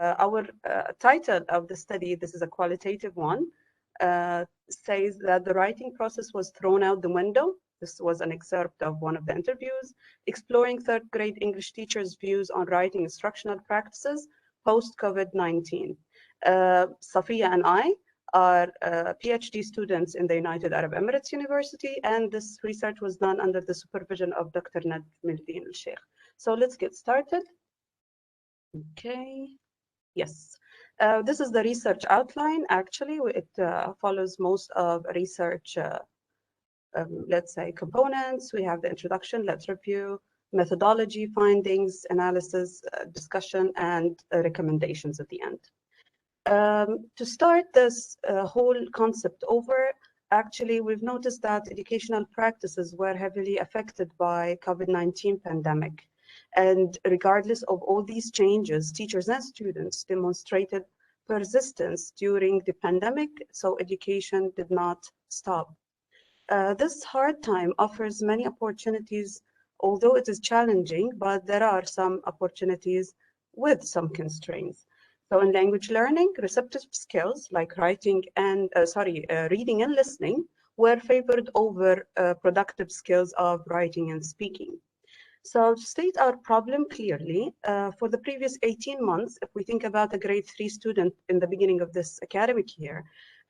our title of the study, this is a qualitative one, says that the writing process was thrown out the window. This was an excerpt of one of the interviews, exploring third grade English teachers' views on writing instructional practices post-COVID-19. Safeya and I are PhD students in the United Arab Emirates University, and this research was done under the supervision of Dr. Najmuddin al-Sheikh. So let's get started. Okay, yes. This is the research outline. Actually, it follows most of research, let's say, components. We have the introduction, let's review, methodology, findings, analysis, discussion, and recommendations at the end. To start this whole concept over, actually, we've noticed that educational practices were heavily affected by COVID-19 pandemic. And regardless of all these changes, teachers and students demonstrated persistence during the pandemic, so education did not stop. This hard time offers many opportunities, although it is challenging, but there are some opportunities with some constraints. So in language learning, receptive skills like reading and listening were favored over productive skills of writing and speaking. So to state our problem clearly, for the previous 18 months, if we think about a grade 3 student in the beginning of this academic year,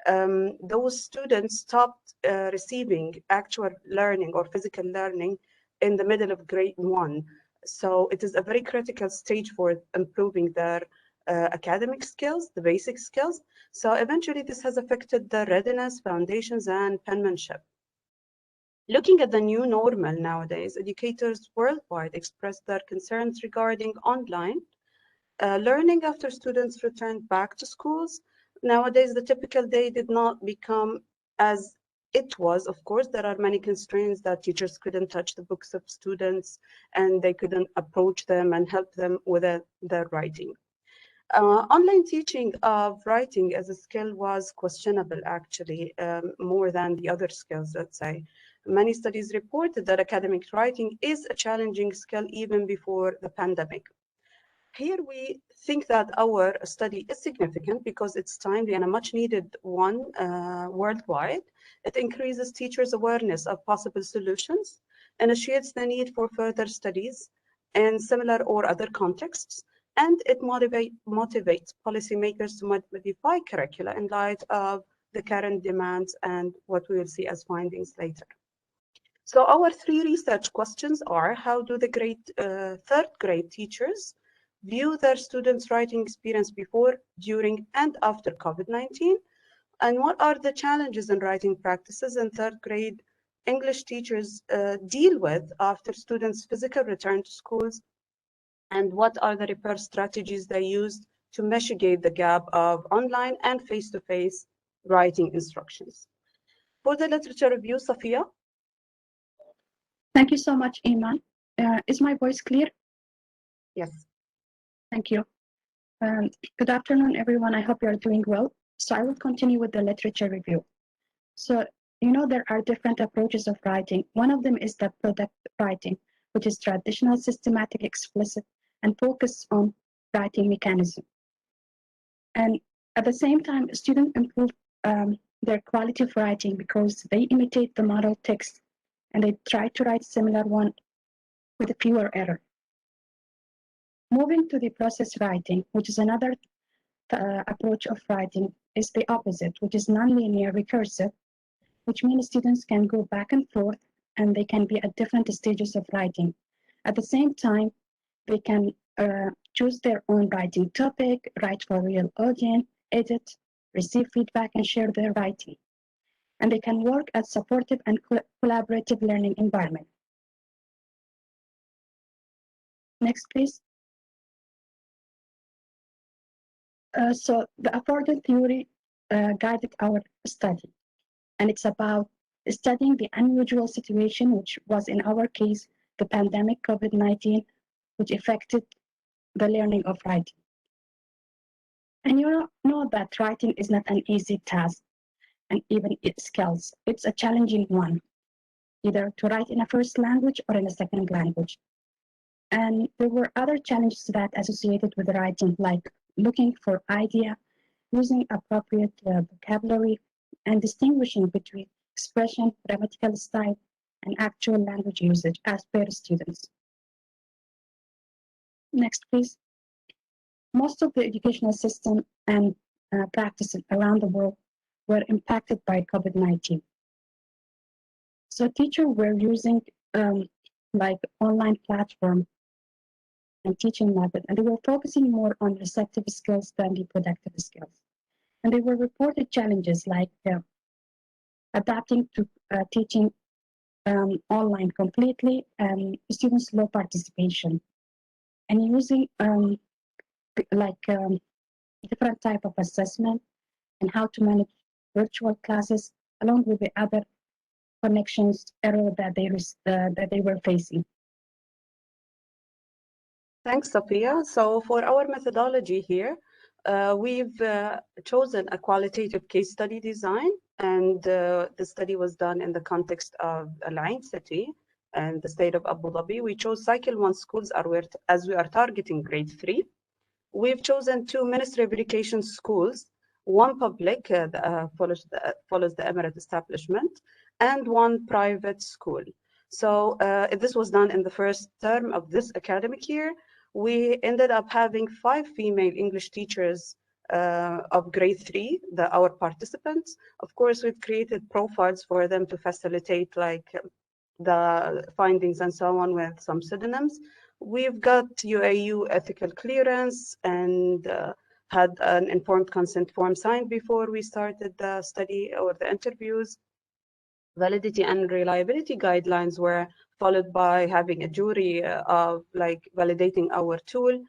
those students stopped receiving actual learning or physical learning in the middle of grade 1. So it is a very critical stage for improving their academic skills, the basic skills. So eventually this has affected the readiness, foundations, and penmanship. Looking at the new normal nowadays, educators worldwide express their concerns regarding online learning after students returned back to schools. Nowadays, the typical day did not become as it was. Of course, there are many constraints that teachers couldn't touch the books of students and they couldn't approach them and help them with their writing. Online teaching of writing as a skill was questionable, actually, more than the other skills, let's say. Many studies reported that academic writing is a challenging skill even before the pandemic. Here we think that our study is significant because it's timely and a much needed one worldwide. It increases teachers' awareness of possible solutions, initiates the need for further studies in similar or other contexts, and it motivates policymakers to modify curricula in light of the current demands and what we will see as findings later. So our three research questions are: how do the third grade teachers view their students' writing experience before, during, and after COVID-19? And what are the challenges in writing practices in third grade English teachers deal with after students' physical return to schools? And what are the repair strategies they used to mitigate the gap of online and face-to-face writing instructions? For the literature review, Safeya. Thank you so much, Eman. Is my voice clear? Yes. Thank you. Good afternoon, everyone. I hope you are doing well. So I will continue with the literature review. So, there are different approaches of writing. One of them is the product writing, which is traditional, systematic, explicit, and focused on writing mechanism. And at the same time, students improve their quality of writing because they imitate the model text and they try to write similar one with fewer errors. Moving to the process writing, which is another approach of writing, is the opposite, which is nonlinear recursive, which means students can go back and forth and they can be at different stages of writing. At the same time, they can choose their own writing topic, write for real audience, edit, receive feedback, and share their writing. And they can work at supportive and collaborative learning environment. Next, please. So the afforded theory guided our study, and it's about studying the unusual situation, which was in our case, the pandemic COVID-19, which affected the learning of writing. And you know that writing is not an easy task, and even its skills, it's a challenging one, either to write in a first language or in a second language. And there were other challenges that associated with writing, like looking for idea, using appropriate vocabulary, and distinguishing between expression, grammatical style, and actual language usage as per students. Next, please. Most of the educational system and practices around the world were impacted by COVID-19. So teachers were using like online platform and teaching method, and they were focusing more on receptive skills than the productive skills. And they were reported challenges like adapting to teaching online completely, and students' low participation, and using different type of assessment and how to manage virtual classes along with the other connections error that they were facing. Thanks, Safeya. So for our methodology here, we've chosen a qualitative case study design, and the study was done in the context of Al Ain city and the state of Abu Dhabi. We chose Cycle 1 schools as we are targeting grade 3. We've chosen 2 Ministry of Education schools, one public follows the Emirate establishment, and one private school. So this was done in the first term of this academic year. We ended up having 5 female English teachers of grade 3, our participants. Of course, we've created profiles for them to facilitate like the findings and so on with some pseudonyms. We've got UAU ethical clearance and had an informed consent form signed before we started the study or the interviews. Validity and reliability guidelines were followed by having a jury of like validating our tool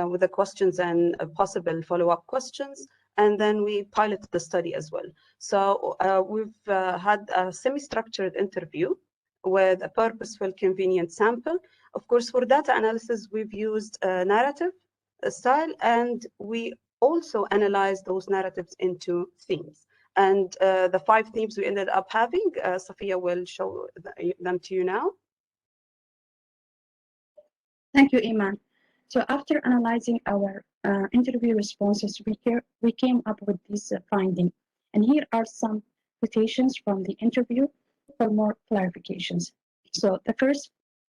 with the questions and possible follow-up questions. And then we piloted the study as well. So we've had a semi-structured interview with a purposeful, convenient sample. Of course, for data analysis, we've used a narrative style, and we also analyzed those narratives into themes. And the 5 themes we ended up having, Safeya will show them to you now. Thank you, Eman. So after analyzing our interview responses, we came up with this finding. And here are some quotations from the interview for more clarifications. So the first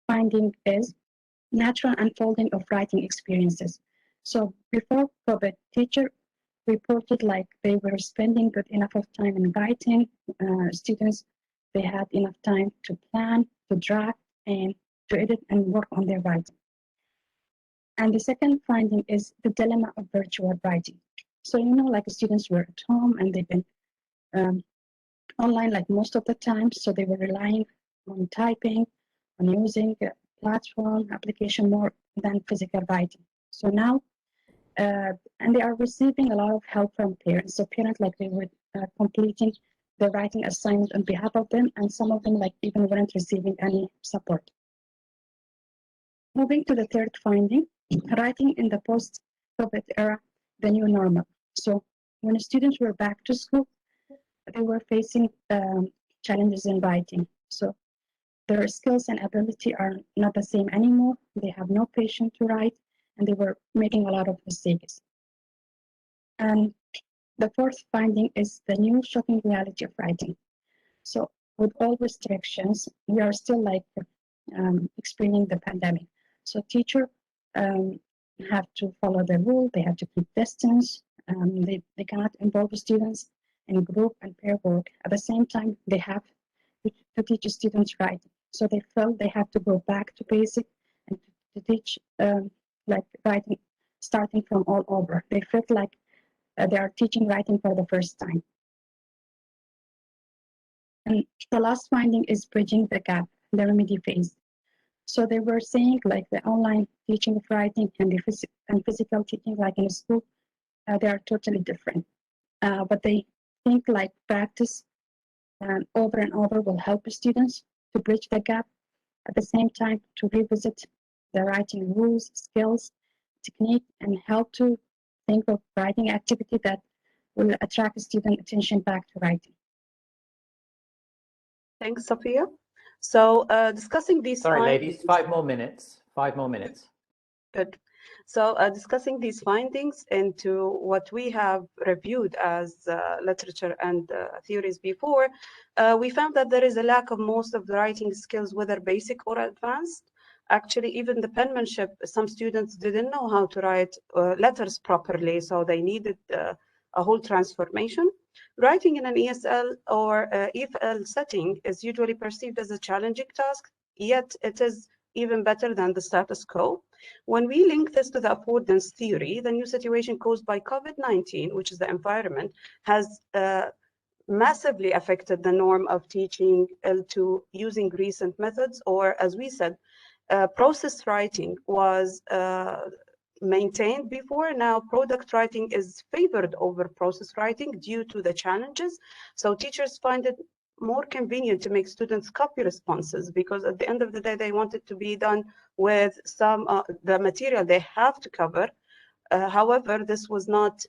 finding is natural unfolding of writing experiences. So before COVID, teacher reported like they were spending good enough of time in writing. Students, they had enough time to plan, to draft, and to edit and work on their writing. And the second finding is the dilemma of virtual writing. So, like students were at home and they've been online like most of the time. So they were relying on typing, on using a platform application more than physical writing. So now, and they are receiving a lot of help from parents. So parents like they were completing the writing assignment on behalf of them, and some of them like even weren't receiving any support. Moving to the third finding, writing in the post-COVID era, the new normal. So when students were back to school, they were facing challenges in writing. So their skills and ability are not the same anymore. They have no patience to write, and they were making a lot of mistakes. And the fourth finding is the new shocking reality of writing. So with all restrictions, we are still like experiencing the pandemic. So teachers have to follow the rule. They have to keep distance. They cannot involve students in group and pair work. At the same time, they have to teach students writing. So they felt they have to go back to basic and to teach like writing, starting from all over. They felt like they are teaching writing for the first time. And the last finding is bridging the gap, the remedy phase. So they were saying like the online teaching of writing and the physical teaching like in a school, they are totally different. But they think like practice over and over will help students to bridge the gap. At the same time, to revisit the writing rules, skills, technique, and how to think of writing activity that will attract student attention back to writing. Thanks, Safeya. So discussing these Sorry, ladies, 5 more minutes. 5 more minutes. Good. So discussing these findings into what we have reviewed as literature and theories before, we found that there is a lack of most of the writing skills, whether basic or advanced. Actually, even the penmanship, some students didn't know how to write letters properly, so they needed a whole transformation. Writing in an ESL or EFL setting is usually perceived as a challenging task, yet it is even better than the status quo. When we link this to the affordance theory, the new situation caused by COVID-19, which is the environment, has massively affected the norm of teaching L2 using recent methods, or as we said, process writing was maintained before. Now product writing is favored over process writing due to the challenges. So teachers find it more convenient to make students copy responses, because at the end of the day, they want it to be done with some the material they have to cover. However, this was not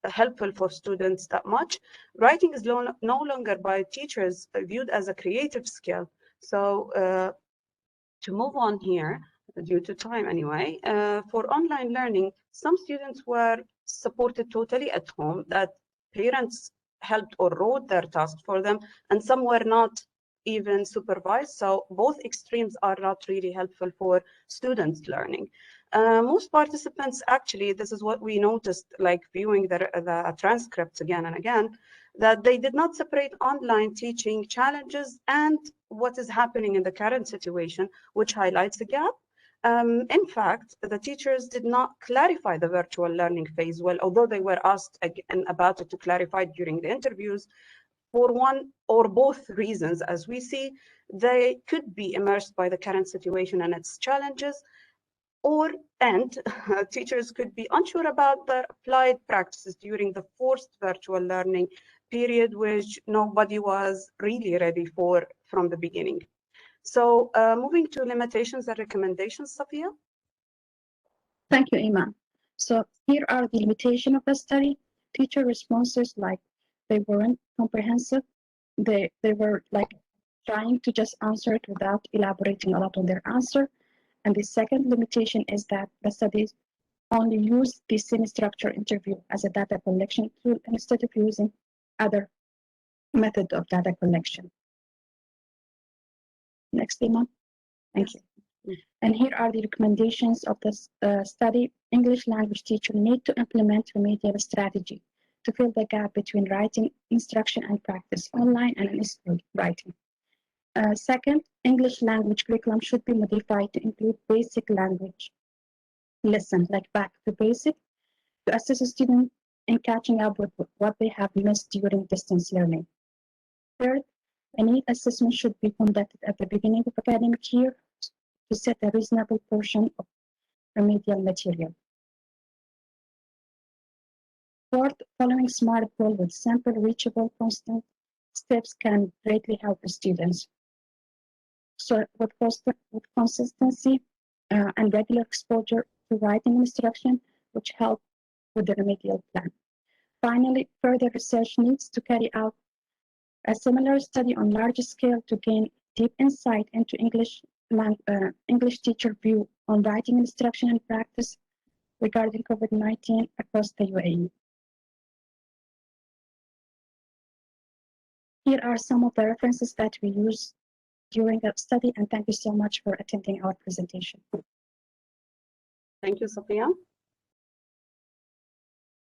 helpful for students that much. Writing is no longer by teachers viewed as a creative skill. So to move on here, due to time anyway, for online learning, some students were supported totally at home, that parents helped or wrote their tasks for them, and some were not even supervised. So both extremes are not really helpful for students learning. Most participants, actually, this is what we noticed, like viewing the transcripts again and again, that they did not separate online teaching challenges and what is happening in the current situation, which highlights the gap. In fact, the teachers did not clarify the virtual learning phase well, although they were asked again about it to clarify during the interviews. For one or both reasons, as we see, they could be immersed by the current situation and its challenges, and teachers could be unsure about the applied practices during the forced virtual learning period, which nobody was really ready for from the beginning. So moving to limitations and recommendations, Safeya. Thank you, Eman. So here are the limitations of the study. Teacher responses, like, they weren't comprehensive. They were like trying to just answer it without elaborating a lot on their answer. And the second limitation is that the studies only use the semi-structured interview as a data collection tool instead of using other method of data collection. Next, Eman. Thank you. And here are the recommendations of this study. English language teachers need to implement remedial strategy to fill the gap between writing, instruction, and practice online and in school writing. Second, English language curriculum should be modified to include basic language lessons, like back to basic, to assist a student in catching up with what they have missed during distance learning. Third, a need assessment should be conducted at the beginning of academic year to set a reasonable portion of remedial material. Fourth, following SMART goal with simple, reachable, constant steps can greatly help the students. So with consistency and regular exposure to writing instruction, which help with the remedial plan. Finally, further research needs to carry out a similar study on large scale to gain deep insight into English teacher view on writing instruction and practice regarding COVID-19 across the UAE. Here are some of the references that we use during the study, and thank you so much for attending our presentation. Thank you, Safeya.